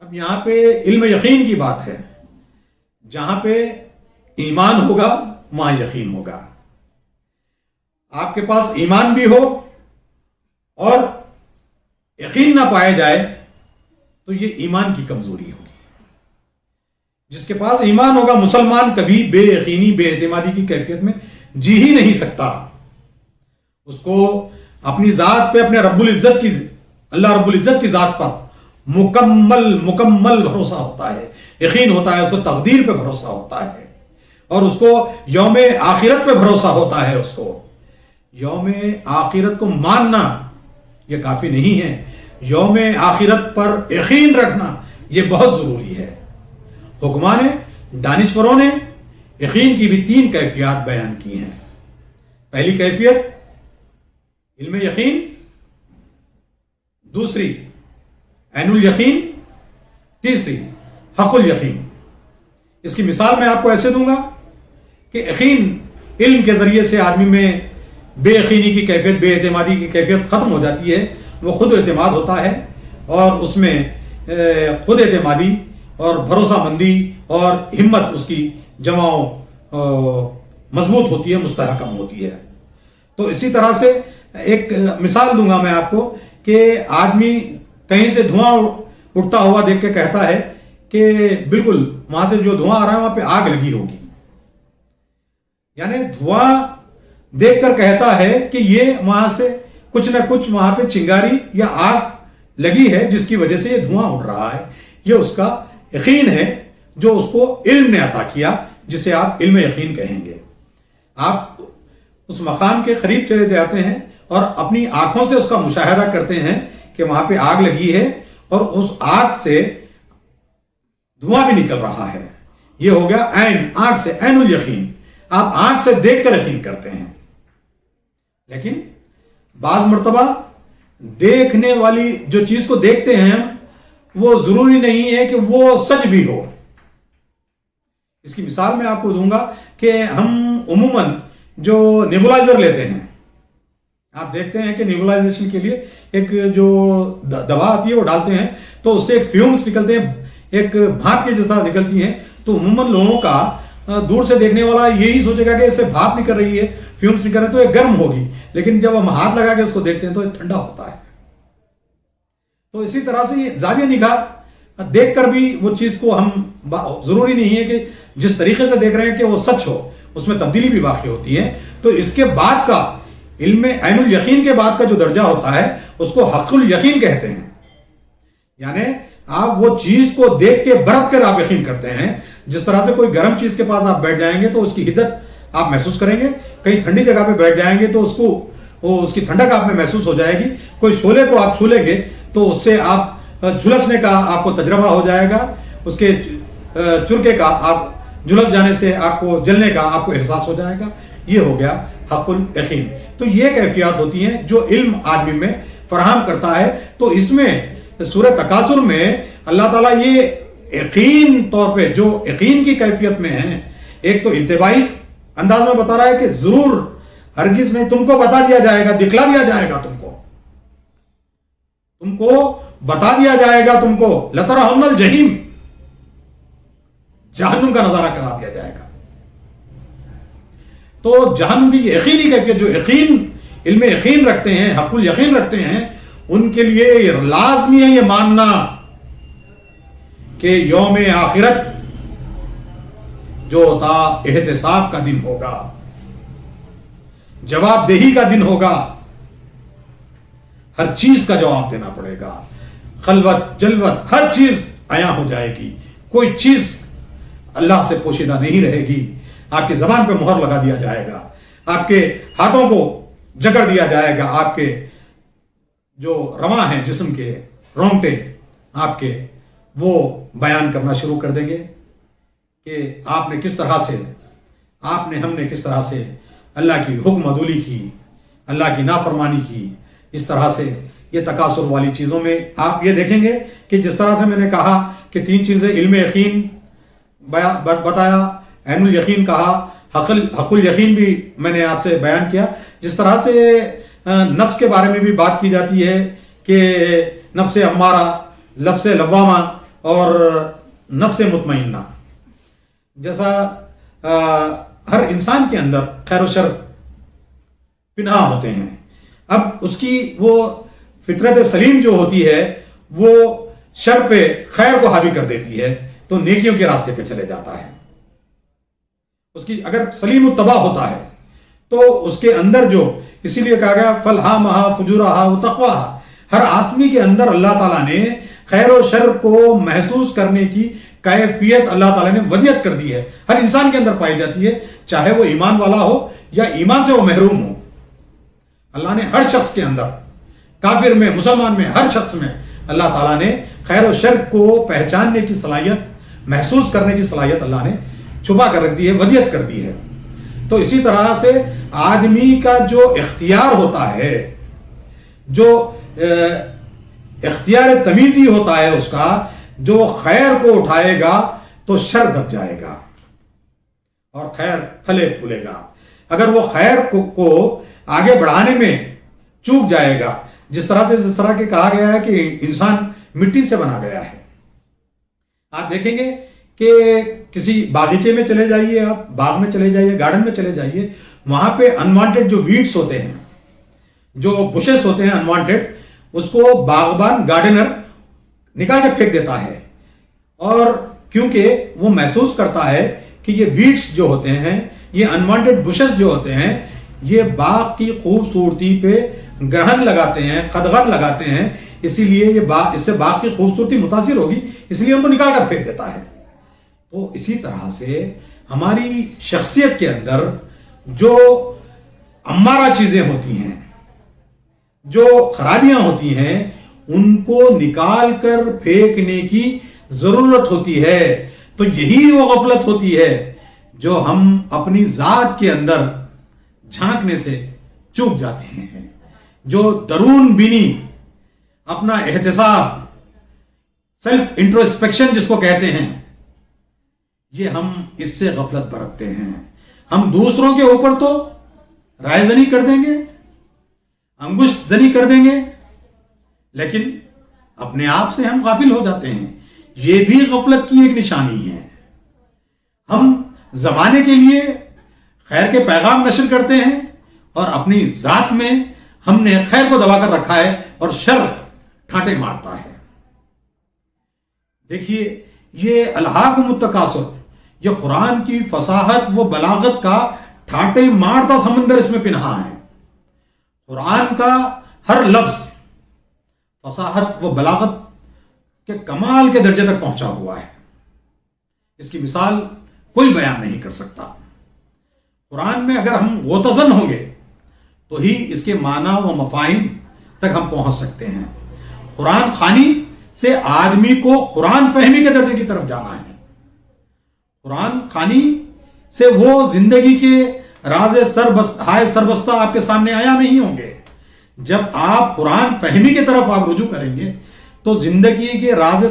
[SPEAKER 1] اب یہاں پہ علم یقین کی بات ہے، جہاں پہ ایمان ہوگا وہاں یقین ہوگا۔ آپ کے پاس ایمان بھی ہو اور یقین نہ پایا جائے تو یہ ایمان کی کمزوری ہوگی۔ جس کے پاس ایمان ہوگا، مسلمان کبھی بے یقینی، بے اعتمادی کی کیفیت میں جی ہی نہیں سکتا۔ اس کو اپنی ذات پہ، اپنے رب العزت کی، اللہ رب العزت کی ذات پر مکمل بھروسہ ہوتا ہے، یقین ہوتا ہے، اس کو تقدیر پہ بھروسہ ہوتا ہے، اور اس کو یوم آخرت پہ بھروسہ ہوتا ہے۔ اس کو یوم آخرت کو ماننا یہ کافی نہیں ہے، یوم آخرت پر یقین رکھنا یہ بہت ضروری ہے۔ حکماں نے، دانشوروں نے یقین کی بھی 3 کیفیات بیان کی ہیں۔ پہلی کیفیت علم یقین، دوسری عین الیقین، تیسری حق الیقین۔ اس کی مثال میں آپ کو ایسے دوں گا کہ یقین، علم کے ذریعے سے آدمی میں بے یقینی کی کیفیت، بے اعتمادی کی کیفیت ختم ہو جاتی ہے، وہ خود اعتماد ہوتا ہے، اور اس میں خود اعتمادی اور بھروسہ مندی اور ہمت اس کی جمع مضبوط ہوتی ہے، مستحکم ہوتی ہے۔ تو اسی طرح سے ایک مثال دوں گا میں آپ کو کہ آدمی کہیں سے دھواں اٹھتا ہوا دیکھ کے کہتا ہے کہ بالکل وہاں سے جو دھواں آ رہا ہے وہاں پہ آگ لگی ہوگی، یعنی دھواں دیکھ کر کہتا ہے کہ یہ وہاں سے کچھ نہ کچھ وہاں پہ چنگاری یا آگ لگی ہے جس کی وجہ سے یہ دھواں اٹھ رہا ہے۔ یہ اس کا یقین ہے جو اس کو علم نے عطا کیا، جسے آپ علم یقین کہیں گے۔ آپ اس مقام کے قریب چلے جاتے ہیں اور اپنی آنکھوں سے اس کا مشاہدہ کرتے ہیں کہ وہاں پہ آگ لگی ہے اور اس آگ سے دھواں بھی نکل رہا ہے. یہ ہو گیا عین، آنکھ سے، عین الیقین. آپ آنکھ سے دیکھ کر یقین کرتے ہیں. لیکن بعض مرتبہ دیکھنے والی جو چیز کو دیکھتے ہیں وہ ضروری نہیں ہے کہ وہ سچ بھی ہو. اس کی مثال میں آپ کو دوں گا کہ ہم عموماً جو نیبولائزر لیتے ہیں، آپ دیکھتے ہیں کہ نیبولائزیشن کے لیے ایک جو دوا آتی ہے وہ ڈالتے ہیں تو اس سے ایک فیومز نکلتے ہیں، ایک بھاپ کے جیسا نکلتی ہیں. تو عموماً لوگوں کا دور سے دیکھنے والا یہی سوچے گا کہ اس سے بھاپ نکل رہی ہے، فیومز نکل رہے ہیں تو یہ گرم ہوگی. لیکن جب ہم ہاتھ لگا کے اس کو دیکھتے ہیں تو یہ ٹھنڈا ہوتا ہے. تو اسی طرح سے یہ زاویہ نگاہ دیکھ کر بھی وہ چیز کو ہم ضروری نہیں ہے کہ جس طریقے سے دیکھ رہے ہیں کہ وہ سچ ہو، اس میں تبدیلی بھی واقع ہوتی ہے. تو اس کے بعد کا علم عین الیقین کے بعد کا جو درجہ ہوتا ہے اس کو حق الیقین کہتے ہیں. یعنی آپ وہ چیز کو دیکھ کے برت کر آپ یقین کرتے ہیں. جس طرح سے کوئی گرم چیز کے پاس آپ بیٹھ جائیں گے تو اس کی حدت آپ محسوس کریں گے، کہیں ٹھنڈی جگہ پہ بیٹھ جائیں گے تو اس کی ٹھنڈک آپ میں محسوس ہو جائے گی. کوئی شعلے کو آپ چھو لیں گے تو اس سے آپ جھلسنے کا آپ کو تجربہ ہو جائے گا، اس کے چرکے کا آپ جھلس جانے سے آپ کو جلنے کا آپ کو احساس ہو جائے گا. یہ ہو گیا حق الیقین. تو یہ کیفیات ہوتی ہیں جو علم آدمی میں فراہم کرتا ہے. تو اس میں سورہ تکاثر میں اللہ تعالیٰ یہ یقین طور پہ جو یقین کی کیفیت میں ہیں، ایک تو انتباہی انداز میں بتا رہا ہے کہ ضرور ہرگز نہیں، تم کو بتا دیا جائے گا، دکھلا دیا جائے گا، تم کو بتا دیا جائے گا، تم کو لترہن الجحیم، جہنم کا نظارہ کرا دیا جائے گا. تو جہنم کی یقینی کیفیت، جو یقین علم یقین رکھتے ہیں، حق الیقین رکھتے ہیں، ان کے لیے لازمی ہے یہ ماننا کہ یوم آخرت جو ہوتا احتساب کا دن ہوگا، جواب دہی کا دن ہوگا. ہر چیز کا جواب دینا پڑے گا. خلوت جلوت ہر چیز عیاں ہو جائے گی. کوئی چیز اللہ سے پوشیدہ نہیں رہے گی. آپ کی زبان پہ مہر لگا دیا جائے گا، آپ کے ہاتھوں کو جکڑ دیا جائے گا، آپ کے جو رواں ہیں جسم کے رونگٹے آپ کے وہ بیان کرنا شروع کر دیں گے کہ آپ نے کس طرح سے، ہم نے کس طرح سے اللہ کی حکم عدولی کی، اللہ کی نافرمانی کی. اس طرح سے یہ تکاثر والی چیزوں میں آپ یہ دیکھیں گے کہ جس طرح سے میں نے کہا کہ 3 چیزیں علم یقین بتایا، عین الیقین کہا، حق الیقین بھی میں نے آپ سے بیان کیا. جس طرح سے نفس کے بارے میں بھی بات کی جاتی ہے کہ نفس امارہ، نفس لوامہ اور نفس مطمئنہ. جیسا ہر انسان کے اندر خیر و شر پنہاں ہوتے ہیں. اب اس کی وہ فطرت سلیم جو ہوتی ہے وہ شر پہ خیر کو حاوی کر دیتی ہے تو نیکیوں کے راستے پہ چلے جاتا ہے. اس کی اگر سلیم الطبع ہوتا ہے تو اس کے اندر جو، اسی لیے کہا گیا فَلْهَمَهَا فُجُورَهَا وَتَقْوَاهَا، ہر آدمی کے اندر اللہ تعالیٰ نے خیر و شر کو محسوس کرنے کی کیفیت اللہ تعالیٰ نے ودیت کر دی ہے. ہر انسان کے اندر پائی جاتی ہے، چاہے وہ ایمان والا ہو یا ایمان سے وہ محروم ہو. اللہ نے ہر شخص کے اندر، کافر میں، مسلمان میں، ہر شخص میں اللہ تعالیٰ نے خیر و شر کو پہچاننے کی صلاحیت، محسوس کرنے کی صلاحیت اللہ نے چھپا کر رکھ دی ہے، ودیت کر دی ہے. تو اسی طرح سے آدمی کا جو اختیار ہوتا ہے، جو اختیار تمیزی ہوتا ہے اس کا، جو خیر کو اٹھائے گا تو شر دب جائے گا اور خیر پھلے پھولے گا. اگر وہ خیر کو آگے بڑھانے میں چوک جائے گا، جس طرح کے کہا گیا ہے کہ انسان مٹی سے بنا گیا ہے. آپ دیکھیں گے کہ کسی باغیچے میں چلے جائیے، آپ باغ میں چلے جائیے، گارڈن میں چلے جائیے، وہاں پہ انوانٹیڈ جو ویڈز ہوتے ہیں، جو بشز ہوتے ہیں انوانٹیڈ، اس کو باغبان، گارڈنر نکال کے پھینک دیتا ہے. اور کیونکہ وہ محسوس کرتا ہے کہ یہ ویڈز جو ہوتے ہیں، یہ انوانٹیڈ بشز جو ہوتے ہیں، یہ باغ کی خوبصورتی پہ گرہن لگاتے ہیں، قدغن لگاتے ہیں، اسی لیے اس سے باغ کی خوبصورتی متاثر ہوگی، اس لیے ان کو نکال کر پھینک دیتا ہے. تو اسی طرح سے ہماری شخصیت کے اندر جو امارہ چیزیں ہوتی ہیں، جو خرابیاں ہوتی ہیں ان کو نکال کر پھینکنے کی ضرورت ہوتی ہے. تو یہی وہ غفلت ہوتی ہے جو ہم اپنی ذات کے اندر جھانکنے سے چوک جاتے ہیں. جو درون بینی، اپنا احتساب، سیلف انٹروسپیکشن جس کو کہتے ہیں، یہ ہم اس سے غفلت برتتے ہیں. ہم دوسروں کے اوپر تو رائے زنی کر دیں گے، انگشت زنی کر دیں گے، لیکن اپنے آپ سے ہم غافل ہو جاتے ہیں. یہ بھی غفلت کی ایک نشانی ہے. ہم زمانے کے لیے خیر کے پیغام نشر کرتے ہیں اور اپنی ذات میں ہم نے خیر کو دبا کر رکھا ہے اور شر ٹھاٹے مارتا ہے. دیکھیے یہ الہاکم التکاثر، یہ قرآن کی فصاحت و بلاغت کا ٹھاٹے مارتا سمندر اس میں پنہا ہے. قرآن کا ہر لفظ فصاحت و بلاغت کے کمال کے درجے تک پہنچا ہوا ہے. اس کی مثال کوئی بیان نہیں کر سکتا. قرآن میں اگر ہم غوطزن ہوں گے تو ہی اس کے معنی و مفاہیم تک ہم پہنچ سکتے ہیں. قرآن خوانی سے آدمی کو قرآن فہمی کے درجے کی طرف جانا ہے. قرآن خوانی سے وہ زندگی کے راز سربستہ آپ کے سامنے آیا نہیں ہوں گے. جب آپ قرآن فہمی کی طرف آپ رجوع کریں گے تو زندگی کے راز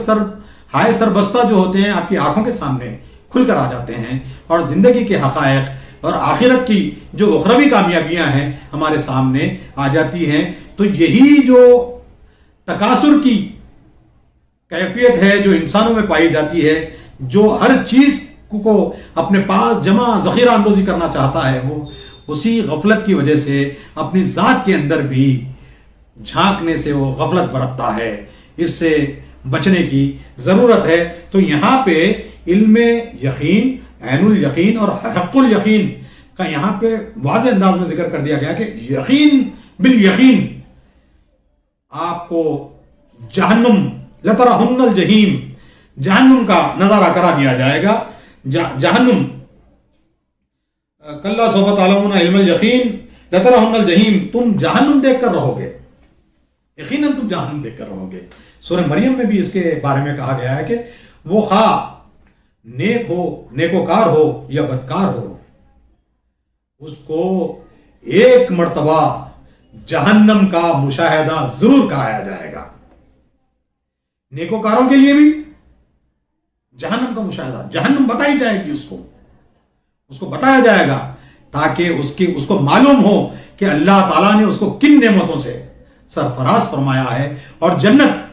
[SPEAKER 1] سربستہ جو ہوتے ہیں آپ کی آنکھوں کے سامنے کھل کر آ جاتے ہیں، اور زندگی کے حقائق اور آخرت کی جو اخروی کامیابیاں ہیں ہمارے سامنے آ جاتی ہیں. تو یہی جو تکاثر کی کیفیت ہے جو انسانوں میں پائی جاتی ہے، جو ہر چیز کو اپنے پاس جمع ذخیرہ اندوزی کرنا چاہتا ہے، وہ اسی غفلت کی وجہ سے اپنی ذات کے اندر بھی جھانکنے سے وہ غفلت برتتا ہے. اس سے بچنے کی ضرورت ہے. تو یہاں پہ علم یقین، عین الیقین اور حق الیقین کا یہاں پہ واضح انداز میں ذکر کر دیا گیا کہ یقین بالیقین آپ کو جہنم لترہن الجحیم، جہنم کا نظارہ کرا دیا جائے گا. جہنم کلا سوف تعلمون علم الیقین لترہن الجحیم، تم جہنم دیکھ کر رہو گے، یقیناً تم جہنم دیکھ کر رہو گے. سورہ مریم میں بھی اس کے بارے میں کہا گیا ہے کہ وہ خواہ نیک ہو، نیکوکار ہو یا بدکار ہو، اس کو ایک مرتبہ جہنم کا مشاہدہ ضرور کرایا جائے گا. نیکوکاروں کے لیے بھی جہنم کا مشاہدہ، جہنم بتائی جائے گی، اس کو بتایا جائے گا تاکہ اس کو معلوم ہو کہ اللہ تعالیٰ نے اس کو کن نعمتوں سے سرفراز فرمایا ہے اور جنت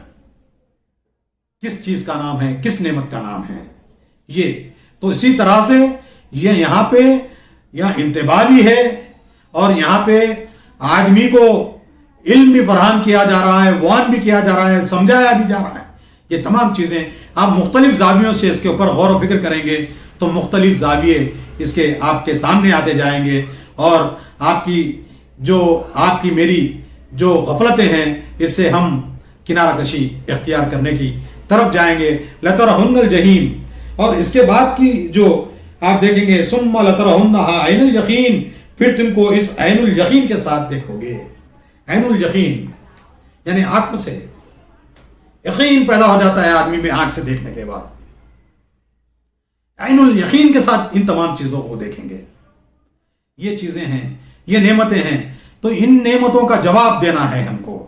[SPEAKER 1] کس چیز کا نام ہے، کس نعمت کا نام ہے. یہ تو اسی طرح سے یہ یہاں پہ انتباہ بھی ہے اور یہاں پہ آدمی کو علم بھی فراہم کیا جا رہا ہے، وعظ بھی کیا جا رہا ہے، سمجھایا بھی جا رہا ہے. یہ تمام چیزیں آپ مختلف زاویوں سے اس کے اوپر غور و فکر کریں گے تو مختلف زاویے اس کے آپ کے سامنے آتے جائیں گے اور آپ کی میری جو غفلتیں ہیں اس سے ہم کنارہ کشی اختیار کرنے کی طرف جائیں گے. لترہن الجحیم، اور اس کے بعد کی جو آپ دیکھیں گے ثم لترہنہا عین الیقین، پھر تم کو اس عین الیقین کے ساتھ دیکھو گے. عین الیقین یعنی آنکھ سے یقین پیدا ہو جاتا ہے آدمی میں آنکھ سے دیکھنے کے بعد. عین الیقین کے ساتھ ان تمام چیزوں کو دیکھیں گے. یہ چیزیں ہیں، یہ نعمتیں ہیں، تو ان نعمتوں کا جواب دینا ہے ہم کو.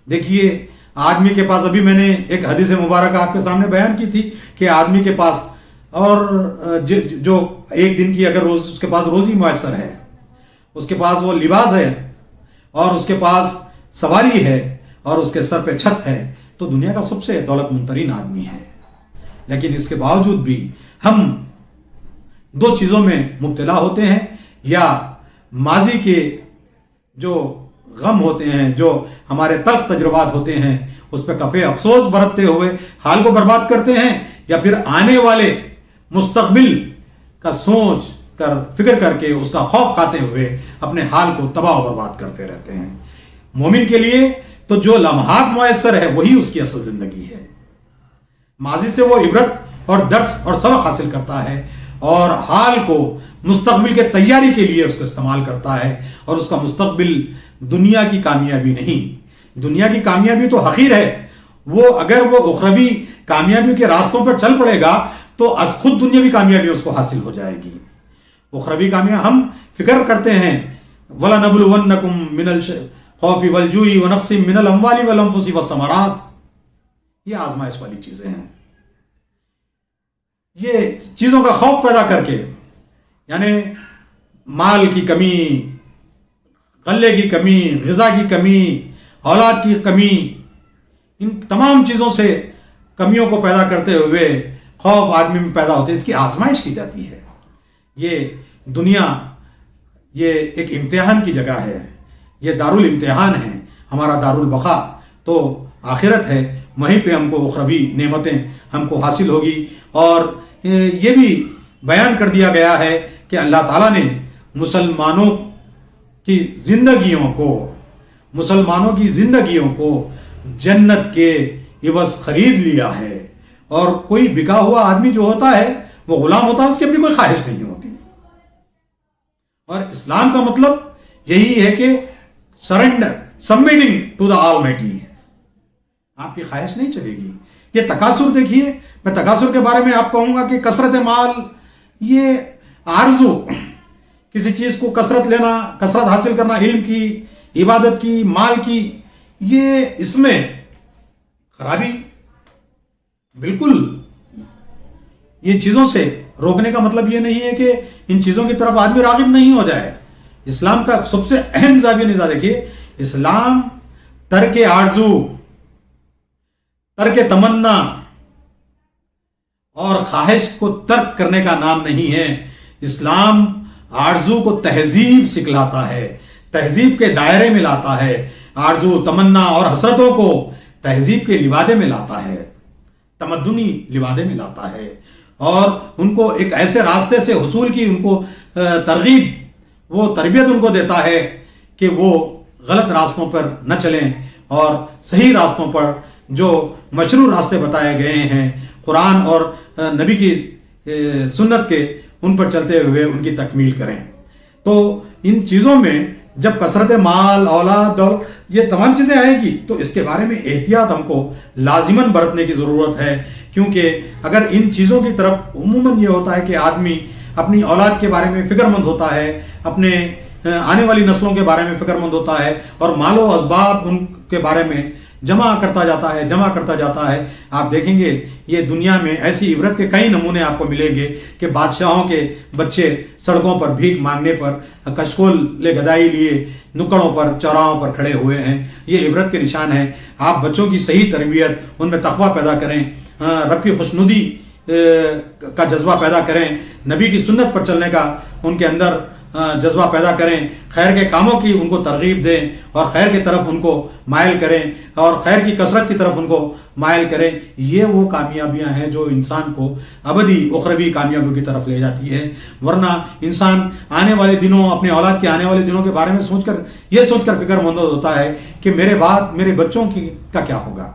[SPEAKER 1] دیکھیے آدمی کے پاس، ابھی میں نے ایک حدیث مبارکہ آپ کے سامنے بیان کی تھی کہ آدمی کے پاس اور جو ایک دن کی اگر اس کے پاس روزی میسر ہے، اس کے پاس وہ لباس ہے اور اس کے پاس سواری ہے اور اس کے سر پہ چھت ہے، تو دنیا کا سب سے دولت مند ترین آدمی ہے. لیکن اس کے باوجود بھی ہم دو چیزوں میں مبتلا ہوتے ہیں، یا ماضی کے جو غم ہوتے ہیں، جو ہمارے تلخ تجربات ہوتے ہیں، اس پہ کفے افسوس برتتے ہوئے حال کو برباد کرتے ہیں، یا پھر آنے والے مستقبل کا سوچ کر فکر کر کے اس کا خوف کھاتے ہوئے اپنے حال کو تباہ و برباد کرتے رہتے ہیں. مومن کے لیے تو جو لمحات میسر ہے وہی اس کی اصل زندگی ہے. ماضی سے وہ عبرت اور درس اور سبق حاصل کرتا ہے اور حال کو مستقبل کے تیاری کے لیے اس کو استعمال کرتا ہے، اور اس کا مستقبل دنیا کی کامیابی نہیں دنیا کی کامیابی تو حقیر ہے، وہ اگر وہ اخروی کامیابی کے راستوں پر چل پڑے گا تو از خود دنیاوی کامیابی اس کو حاصل ہو جائے گی۔ اخروی کامیابی ہم فکر کرتے ہیں وَلَنَبْلُوَنَّكُم مِّنَ الْخَوْفِ وَالْجُوعِ وَنَقْصٍ مِّنَ الْأَمْوَالِ وَالْأَنفُسِ وَالثَّمَرَاتِ، یہ آزمائش والی چیزیں ہیں۔ یہ چیزوں کا خوف پیدا کر کے، یعنی مال کی کمی، غلے کی کمی، غذا کی کمی، اولاد کی کمی، ان تمام چیزوں سے کمیوں کو پیدا کرتے ہوئے خوف آدمی میں پیدا ہوتے، اس کی آزمائش کی جاتی ہے۔ یہ دنیا یہ ایک امتحان کی جگہ ہے، یہ دارالامتحان ہے، ہمارا دارالبقا تو آخرت ہے، وہیں پہ ہم کو اخروی نعمتیں ہم کو حاصل ہوگی۔ اور یہ بھی بیان کر دیا گیا ہے کہ اللہ تعالیٰ نے مسلمانوں کی زندگیوں کو جنت کے عوض خرید لیا ہے۔ اور کوئی بکا ہوا آدمی جو ہوتا ہے وہ غلام ہوتا ہے، اس کی اپنی کوئی خواہش نہیں ہوتی۔ اور اسلام کا مطلب یہی ہے کہ surrender, submitting to the almighty, آپ کی خواہش نہیں چلے گی۔ یہ تکاثر دیکھیے، میں تکاثر کے بارے میں آپ کہوں گا کہ کثرت مال، یہ آرزو، کسی چیز کو کثرت لینا، کثرت حاصل کرنا، علم کی، عبادت کی، مال کی، یہ اس میں خرابی بالکل۔ یہ چیزوں سے روکنے کا مطلب یہ نہیں ہے کہ ان چیزوں کی طرف آدمی راغب نہیں ہو جائے۔ اسلام کا سب سے اہم زاویہ نظر دیکھیے، اسلام ترک آرزو، ترک تمنا اور خواہش کو ترک کرنے کا نام نہیں ہے۔ اسلام آرزو کو تہذیب سکھلاتا ہے، تہذیب کے دائرے میں لاتا ہے، آرزو، تمنا اور حسرتوں کو تہذیب کے لبادے میں لاتا ہے، تمدنی لبادے میں لاتا ہے، اور ان کو ایک ایسے راستے سے حصول کی ان کو ترغیب، وہ تربیت ان کو دیتا ہے کہ وہ غلط راستوں پر نہ چلیں اور صحیح راستوں پر جو مشروع راستے بتائے گئے ہیں قرآن اور نبی کی سنت کے، ان پر چلتے ہوئے ان کی تکمیل کریں۔ تو ان چیزوں میں جب کثرت مال، اولاد اور یہ تمام چیزیں آئیں گی تو اس کے بارے میں احتیاط ہم کو لازماً برتنے کی ضرورت ہے، کیونکہ اگر ان چیزوں کی طرف عموماً یہ ہوتا ہے کہ آدمی اپنی اولاد کے بارے میں فکر مند ہوتا ہے، اپنے آنے والی نسلوں کے بارے میں فکر مند ہوتا ہے، اور مال و اسباب ان کے بارے میں جمع کرتا جاتا ہے۔ آپ دیکھیں گے یہ دنیا میں ایسی عبرت کے کئی نمونے آپ کو ملیں گے کہ بادشاہوں کے بچے سڑکوں پر بھیک مانگنے پر کشکول لے گدائی لیے نکڑوں پر، چوراہوں پر کھڑے ہوئے ہیں۔ یہ عبرت کے نشان ہے۔ آپ بچوں کی صحیح تربیت، ان میں تقویٰ پیدا کریں، رب کی خوشنودی کا جذبہ پیدا کریں، نبی کی سنت پر چلنے کا ان کے اندر جذبہ پیدا کریں، خیر کے کاموں کی ان کو ترغیب دیں اور خیر کی طرف ان کو مائل کریں اور خیر کی کثرت کی طرف ان کو مائل کریں۔ یہ وہ کامیابیاں ہیں جو انسان کو ابدی اخروی کامیابیوں کی طرف لے جاتی ہے۔ ورنہ انسان آنے والے دنوں، اپنے اولاد کے آنے والے دنوں کے بارے میں سوچ کر فکر مند ہوتا ہے کہ میرے بعد میرے بچوں کا کیا ہوگا۔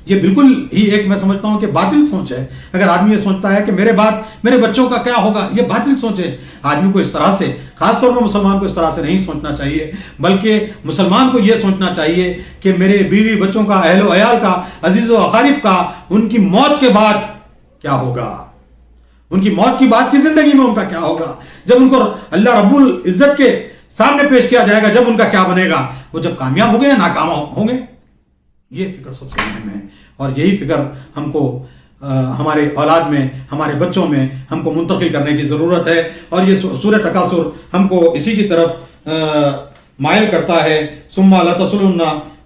[SPEAKER 1] یہ بالکل ہی ایک میں سمجھتا ہوں کہ باطل سوچ ہے۔ اگر آدمی یہ سوچتا ہے کہ میرے بعد میرے بچوں کا کیا ہوگا، یہ باطل سوچ ہے۔ آدمی کو اس طرح سے، خاص طور پر مسلمان کو اس طرح سے نہیں سوچنا چاہیے، بلکہ مسلمان کو یہ سوچنا چاہیے کہ میرے بیوی بچوں کا، اہل و عیال کا، عزیز و اقارب کا ان کی موت کے بعد کیا ہوگا، ان کی موت کی بعد کی زندگی میں ان کا کیا ہوگا، جب ان کو اللہ رب العزت کے سامنے پیش کیا جائے گا، جب ان کا کیا بنے گا، وہ جب کامیاب ہو گئے یا ناکام ہوں گے۔ یہ فکر سب سے اہم ہے، اور یہی فکر ہم کو ہمارے اولاد میں، ہمارے بچوں میں ہم کو منتقل کرنے کی ضرورت ہے۔ اور یہ سورہ تکاثر ہم کو اسی کی طرف مائل کرتا ہے۔ ثم لتسألن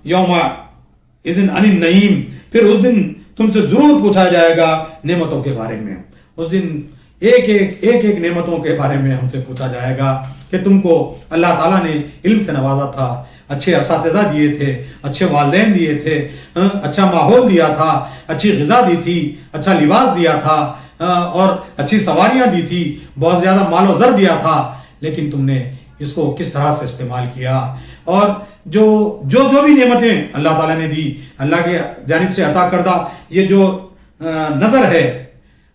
[SPEAKER 1] یومئذ عن النعیم، پھر اس دن تم سے ضرور پوچھا جائے گا نعمتوں کے بارے میں۔ اس دن ایک نعمتوں کے بارے میں ہم سے پوچھا جائے گا کہ تم کو اللہ تعالیٰ نے علم سے نوازا تھا، اچھے اساتذہ دیے تھے، اچھے والدین دیے تھے، اچھا ماحول دیا تھا، اچھی غذا دی تھی، اچھا لباس دیا تھا، اور اچھی سواریاں دی تھی، بہت زیادہ مال و زر دیا تھا، لیکن تم نے اس کو کس طرح سے استعمال کیا۔ اور جو بھی نعمتیں اللہ تعالیٰ نے دی، اللہ کے جانب سے عطا کردہ، یہ جو نظر ہے،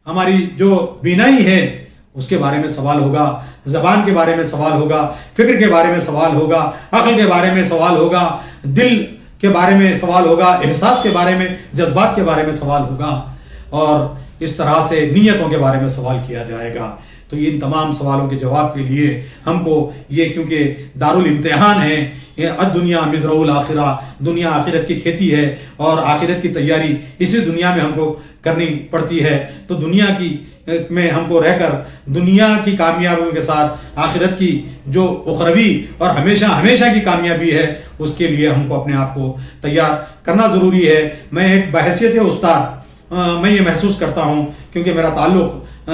[SPEAKER 1] ہماری جو بینائی ہے، اس کے بارے میں سوال ہوگا، زبان کے بارے میں سوال ہوگا، فکر کے بارے میں سوال ہوگا، عقل کے بارے میں سوال ہوگا، دل کے بارے میں سوال ہوگا، احساس کے بارے میں، جذبات کے بارے میں سوال ہوگا، اور اس طرح سے نیتوں کے بارے میں سوال کیا جائے گا۔ تو ان تمام سوالوں کے جواب کے لیے ہم کو یہ، کیونکہ دارالامتحان ہے، الدنیا مزرع الآخرہ، دنیا آخرت کی کھیتی ہے، اور آخرت کی تیاری اسی دنیا میں ہم کو کرنی پڑتی ہے۔ تو دنیا کی میں ہم کو رہ کر دنیا کی کامیابیوں کے ساتھ آخرت کی جو اخروی اور ہمیشہ ہمیشہ کی کامیابی ہے، اس کے لیے ہم کو اپنے آپ کو تیار کرنا ضروری ہے۔ میں ایک بحیثیت استاد میں یہ محسوس کرتا ہوں، کیونکہ میرا تعلق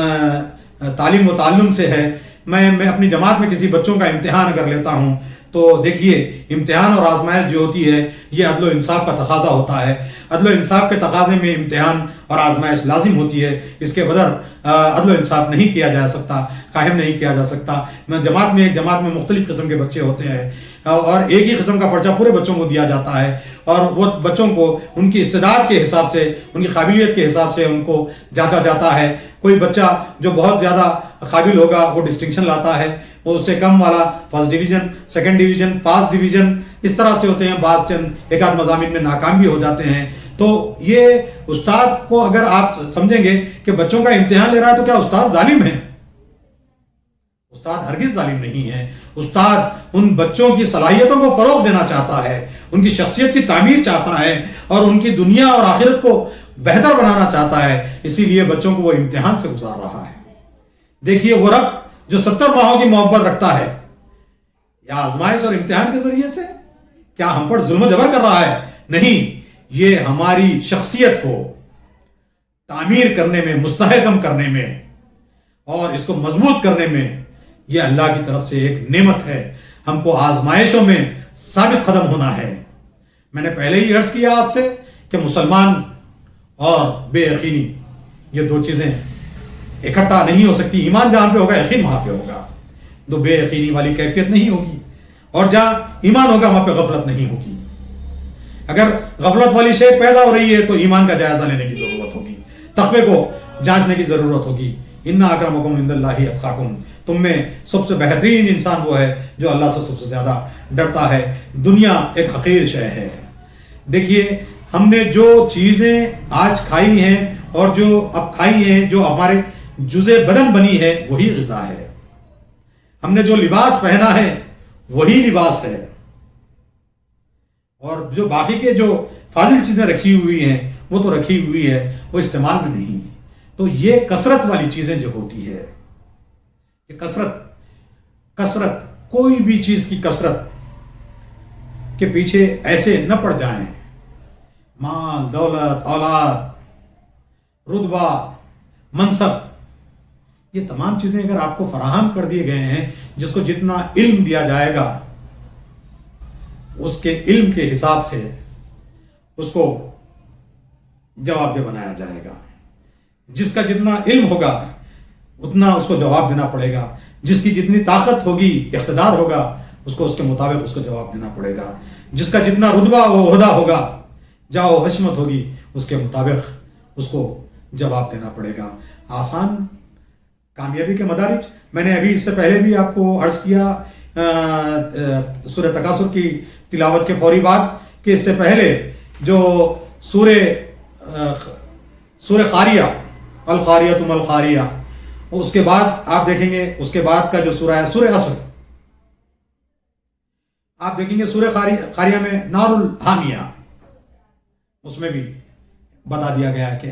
[SPEAKER 1] تعلیم و تعلم سے ہے۔ میں اپنی جماعت میں کسی بچوں کا امتحان اگر لیتا ہوں تو دیکھیے، امتحان اور آزمائش جو ہوتی ہے یہ عدل و انصاف کا تقاضا ہوتا ہے۔ عدل و انصاف کے تقاضے میں امتحان اور آزمائش لازم ہوتی ہے، اس کے بدر عدل و انصاف نہیں کیا جا سکتا، قائم نہیں کیا جا سکتا۔ ایک جماعت میں مختلف قسم کے بچے ہوتے ہیں، اور ایک ہی قسم کا پرچہ پورے بچوں کو دیا جاتا ہے، اور وہ بچوں کو ان کی استعداد کے حساب سے، ان کی قابلیت کے حساب سے ان کو جانچا جاتا ہے۔ کوئی بچہ جو بہت زیادہ قابل ہوگا وہ ڈسٹنکشن لاتا ہے، وہ اس سے کم والا فرسٹ ڈویژن، سیکنڈ ڈویژن، پاس ڈویژن، اس طرح سے ہوتے ہیں۔ بعض چند ایک آدھ مضامین میں ناکام بھی ہو جاتے ہیں۔ تو یہ استاد کو اگر آپ سمجھیں گے کہ بچوں کا امتحان لے رہا ہے تو کیا استاد ظالم ہے؟ استاد ہرگز ظالم نہیں ہے۔ استاد ان بچوں کی صلاحیتوں کو فروغ دینا چاہتا ہے، ان کی شخصیت کی تعمیر چاہتا ہے، اور ان کی دنیا اور آخرت کو بہتر بنانا چاہتا ہے۔ اسی لیے بچوں کو وہ امتحان سے گزار رہا ہے۔ دیکھیے، وہ رب جو 70 ماہوں کی محبت رکھتا ہے، یا آزمائش اور امتحان کے ذریعے سے کیا ہم پر ظلم و جبر کر رہا ہے؟ نہیں، یہ ہماری شخصیت کو تعمیر کرنے میں، مستحکم کرنے میں، اور اس کو مضبوط کرنے میں یہ اللہ کی طرف سے ایک نعمت ہے۔ ہم کو آزمائشوں میں ثابت قدم ہونا ہے۔ میں نے پہلے ہی عرض کیا آپ سے کہ مسلمان اور بے یقینی، یہ دو چیزیں اکٹھا نہیں ہو سکتی۔ ایمان جہاں پہ ہوگا یقین وہاں پہ ہوگا، تو بے یقینی والی کیفیت نہیں ہوگی، اور جہاں ایمان ہوگا وہاں پہ غفلت نہیں ہوگی۔ اگر غفلت والی شے پیدا ہو رہی ہے تو ایمان کا جائزہ لینے کی ضرورت ہوگی، تقوی کو جانچنے کی ضرورت ہوگی۔ ان اکرمکم عند اللہ اتقاکم، تم میں سب سے بہترین انسان وہ ہے جو اللہ سے سب سے زیادہ ڈرتا ہے۔ دنیا ایک حقیر شے ہے۔ دیکھیے، ہم نے جو چیزیں آج کھائی ہیں اور جو اب کھائی ہیں، جو ہمارے جزء بدن بنی ہے، وہی غذا ہے۔ ہم نے جو لباس پہنا ہے وہی لباس ہے، اور جو باقی کے جو فاضل چیزیں رکھی ہوئی ہیں وہ تو رکھی ہوئی ہے، وہ استعمال میں نہیں ہے۔ تو یہ کثرت والی چیزیں جو ہوتی ہے، یہ کثرت، کوئی بھی چیز کی کثرت کے پیچھے ایسے نہ پڑ جائیں۔ مال، دولت، اولاد، رتبہ، منصب، یہ تمام چیزیں اگر آپ کو فراہم کر دیے گئے ہیں، جس کو جتنا علم دیا جائے گا اس کے علم کے حساب سے اس کو جواب دہ بنایا جائے گا۔ جس کا جتنا علم ہوگا اتنا اس کو جواب دینا پڑے گا، جس کی جتنی طاقت ہوگی، اقتدار ہوگا، اس کو اس کے مطابق اس کو جواب دینا پڑے گا۔ جس کا جتنا رتبہ و عہدہ ہوگا، جاہ و حشمت ہوگی، اس کے مطابق اس کو جواب دینا پڑے گا۔ آسان کامیابی کے مدارج میں نے ابھی اس سے پہلے بھی آپ کو عرض کیا سورہ تکاثر کی تلاوت کے فوری بعد، کہ اس سے پہلے جو سورہ قاریہ، القاریہ تم القاریہ، اس کے بعد آپ دیکھیں گے اس کے بعد کا جو سورہ ہے سورہ عصر، آپ دیکھیں گے سورہ قاریہ میں نار الحامیہ، اس میں بھی بتا دیا گیا کہ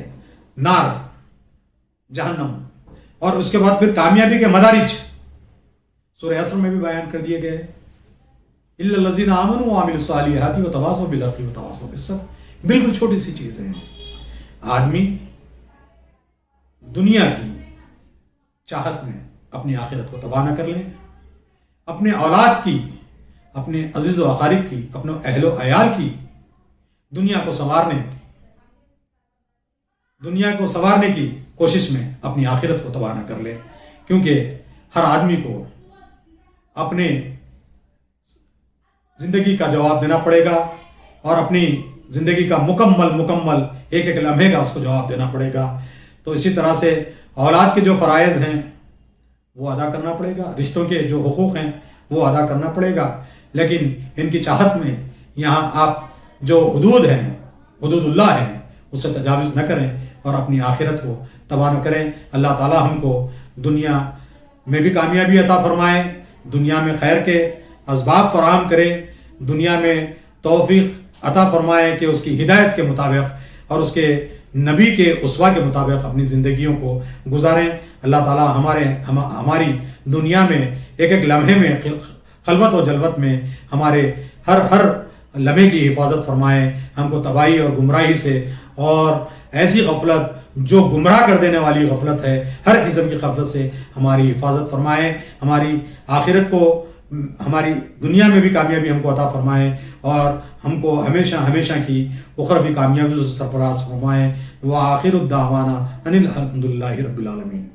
[SPEAKER 1] نار جہنم، اور اس کے بعد پھر کامیابی کے مدارج سورہ عصر میں بھی بیان کر دیے گئے، الا الذین آمنوا وعملوا الصالحات وتواصوا بالحق وتواصوا بالصبر۔ بالکل چھوٹی سی چیزیں ہیں۔ آدمی دنیا کی چاہت میں اپنی آخرت کو تباہ نہ کر لیں، اپنے اولاد کی، اپنے عزیز و اقارب کی، اپنے اہل و عیال کی دنیا کو سنوارنے کی کوشش میں اپنی آخرت کو تباہ نہ کر لیں، کیونکہ ہر آدمی کو اپنے زندگی کا جواب دینا پڑے گا، اور اپنی زندگی کا مکمل ایک ایک لمحے کا اس کو جواب دینا پڑے گا۔ تو اسی طرح سے اولاد کے جو فرائض ہیں وہ ادا کرنا پڑے گا، رشتوں کے جو حقوق ہیں وہ ادا کرنا پڑے گا، لیکن ان کی چاہت میں یہاں آپ جو حدود ہیں، حدود اللہ ہیں، اس سے تجاوز نہ کریں اور اپنی آخرت کو تباہ نہ کریں۔ اللہ تعالیٰ ہم کو دنیا میں بھی کامیابی عطا فرمائے، دنیا میں خیر کے اسباب فراہم کرے، دنیا میں توفیق عطا فرمائے کہ اس کی ہدایت کے مطابق اور اس کے نبی کے اسوہ کے مطابق اپنی زندگیوں کو گزاریں۔ اللہ تعالیٰ ہماری دنیا میں ایک ایک لمحے میں، خلوت و جلوت میں ہمارے ہر لمحے کی حفاظت فرمائے، ہم کو تباہی اور گمراہی سے اور ایسی غفلت جو گمراہ کر دینے والی غفلت ہے، ہر قسم کی غفلت سے ہماری حفاظت فرمائے، ہماری آخرت کو، ہماری دنیا میں بھی کامیابی ہم کو عطا فرمائے اور ہم کو ہمیشہ ہمیشہ کی اخروی کامیابی سے سرفراز فرمائے۔ وآخر الدعوانا ان الحمد للہ رب العالمین۔